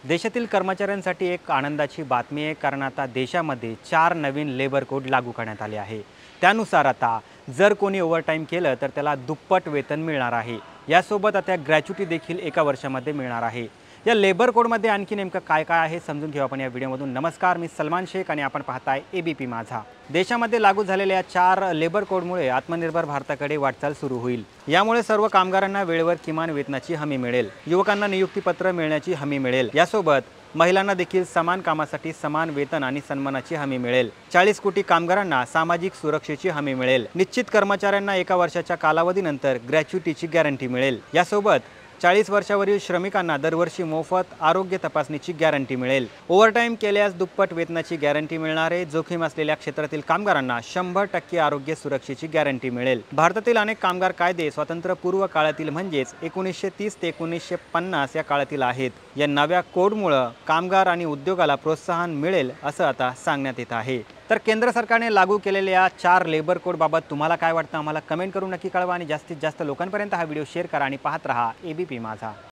देशातील कर्मचाऱ्यांसाठी एक आनंदाची बातमी आहे, कारण आता देशामध्ये 4 नवीन लेबर कोड लागू करण्यात आले आहे। त्यानुसार आता जर कोणी ओव्हरटाईम केलं तर त्याला दुप्पट वेतन मिळणार आहे। यासोबत आता ग्रॅच्युटी देखील 1 वर्षामध्ये मिळणार आहे। या लेबर कोडमध्ये आणखी नेमकं काय काय आहे समजून घेऊ आपण या व्हिडिओमधून। नमस्कार, मी सलमान शेख आणि आपण पाहताय एबीपी माझा। देशामध्ये लागू झालेल्या 4 लेबर कोडमुळे आत्मनिर्भर भारताकडे वाटचाल सुरू होईल। यामुळे सर्व कामगारांना वेळेवर किमान वेतनाची हमी मिळेल, युवकांना नियुक्तीपत्र मिळण्याची हमी मिळेल। यासोबत महिलांना देखील समान कामासाठी समान वेतन आणि सन्मानाची हमी मिळेल। 40 कोटी कामगारांना सामाजिक सुरक्षेची हमी मिळेल। निश्चित कर्मचाऱ्यांना 1 वर्षाच्या कालावधीनंतर ग्रॅच्युटीची गॅरंटी मिळेल। यासोबत 40 वर्षावरील श्रमिकांना दरवर्षी मोफत आरोग्य तपासणीची गॅरंटी मिळेल। ओव्हरटाईम केल्यास दुप्पट वेतनाची गॅरंटी मिळणार आहे। जोखीम असलेल्या क्षेत्रातील कामगारांना 100% आरोग्य सुरक्षेची गॅरंटी मिळेल। भारतातील अनेक कामगार कायदे स्वातंत्र्यपूर्व काळातील म्हणजेच 1930 ते 1950 या काळातील आहेत। या नव्या कोडमुळे कामगार आणि उद्योगाला प्रोत्साहन मिळेल असं आता सांगण्यात येत आहे। तर केंद्र सरकारने लागू केलेल्या 4 लेबर कोड बाबत तुम्हाला काय वाटतं आम्हाला कमेंट करून नक्की कळवा आणि जास्तीत जास्त लोकांपर्यंत हा व्हिडिओ शेअर करा आणि पाहत रहा एबीपी माझा।